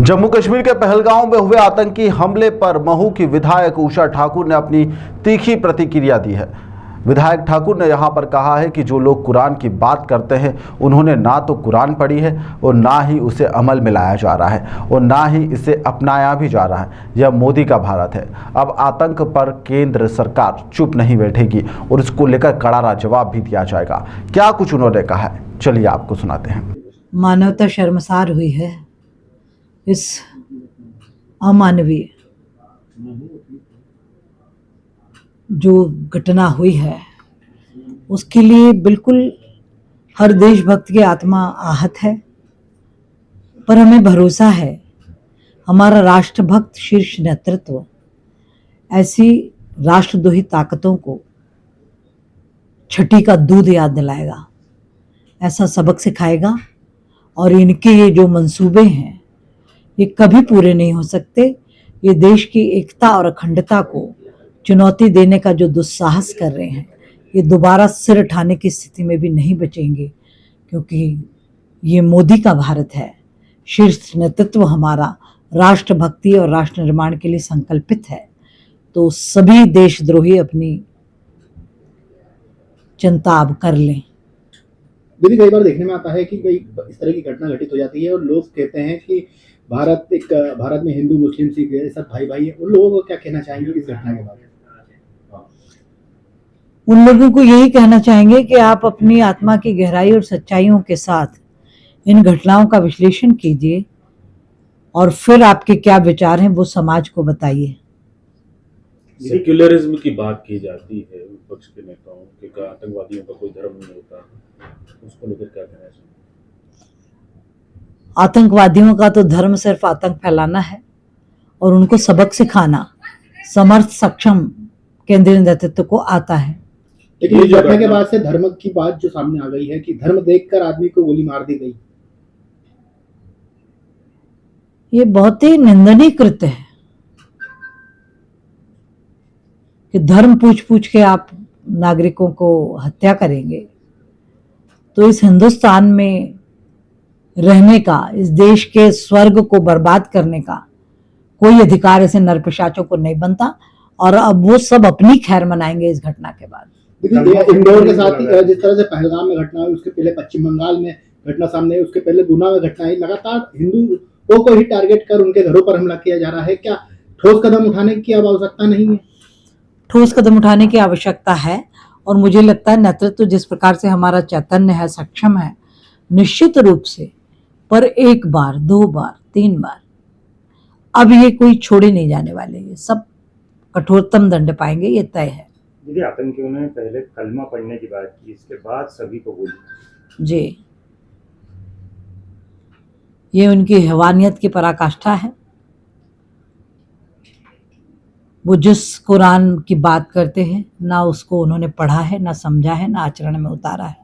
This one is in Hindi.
जम्मू कश्मीर के पहलगांव में हुए आतंकी हमले पर महू की विधायक उषा ठाकुर ने अपनी तीखी प्रतिक्रिया दी है। विधायक ठाकुर ने यहां पर कहा है कि जो लोग कुरान की बात करते हैं उन्होंने ना तो कुरान पढ़ी है और ना ही उसे अमल में लाया जा रहा है और ना ही इसे अपनाया भी जा रहा है। यह मोदी का भारत है। अब आतंक पर केंद्र सरकार चुप नहीं बैठेगी और इसको लेकर करारा जवाब भी दिया जाएगा। क्या कुछ उन्होंने कहा है, चलिए आपको सुनाते हैं। मानवता शर्मसार हुई है इस अमानवीय जो घटना हुई है, उसके लिए बिल्कुल हर देशभक्त की आत्मा आहत है। पर हमें भरोसा है हमारा राष्ट्रभक्त शीर्ष नेतृत्व ऐसी राष्ट्रद्रोही ताकतों को छठी का दूध याद दिलाएगा, ऐसा सबक सिखाएगा और इनके ये जो मंसूबे हैं ये कभी पूरे नहीं हो सकते। ये देश की एकता और अखंडता को चुनौती देने का जो दुस्साहस कर रहे हैं, ये दोबारा सिर उठाने की स्थिति में भी नहीं बचेंगे, क्योंकि ये मोदी का भारत है। शीर्ष नेतृत्व हमारा राष्ट्रभक्ति और राष्ट्र निर्माण के लिए संकल्पित है। तो सभी देशद्रोही अपनी चिंता अब कर लें। दीदी, कई बार देखने में आता है कि कई इस तरह की घटना घटित हो जाती है और लोग कहते हैं कि भारत में हिंदू मुस्लिम सिख सब भाई भाई है। उन लोगों को क्या कहना चाहेंगे इस घटना के बारे में? उन लोगों को यही कहना चाहेंगे कि आप अपनी आत्मा की गहराई और सच्चाइयों के साथ इन घटनाओं का विश्लेषण कीजिए और फिर आपके क्या विचार हैं वो समाज को बताइए। सेक्युलरिज्म की बात की जाती है विपक्ष के नेताओं के, आतंकवादियों का कोई धर्म नहीं होता, उसको लेकर क्या कहना चाहिए? आतंकवादियों का तो धर्म सिर्फ आतंक फैलाना है और उनको सबक सिखाना समर्थ सक्षम केंद्रीय नेतृत्व को आता है। लेकिन इस घटना के बाद से धर्म की बात जो सामने आ गई है कि धर्म देखकर आदमी को गोली मार दी गई, ये बहुत ही निंदनीय कृत्य है कि धर्म पूछ पूछ के आप नागरिकों को हत्या करेंगे। तो इस हिंदुस्तान में रहने का, इस देश के स्वर्ग को बर्बाद करने का कोई अधिकार ऐसे नरपिशाचों को नहीं बनता और अब वो सब अपनी खैर मनाएंगे इस घटना के बाद। इंदौर के साथ ही जिस तरह से पहलगाम में घटना हुई, उसके पहले पश्चिम बंगाल में घटना सामने आई, उसके पहले गुना में घटना आई, लगातार हिंदुओं को ही टारगेट कर उनके घरों पर हमला किया जा रहा है। क्या ठोस कदम उठाने की अब आवश्यकता नहीं है? ठोस कदम उठाने की आवश्यकता है और मुझे लगता है नेतृत्व जिस प्रकार से हमारा चैतन्य है, सक्षम है, निश्चित रूप से पर एक बार, दो बार, तीन बार अब ये कोई छोड़े नहीं जाने वाले, ये सब कठोरतम दंड पाएंगे, ये तय है। दीदी, आतंकियों ने पहले कलमा पढ़ने की बात की, इसके बाद सभी को गोली। जी, ये उनकी हैवानियत की पराकाष्ठा है। वो जिस कुरान की बात करते हैं ना उसको उन्होंने पढ़ा है, ना समझा है, ना आचरण में उतारा है।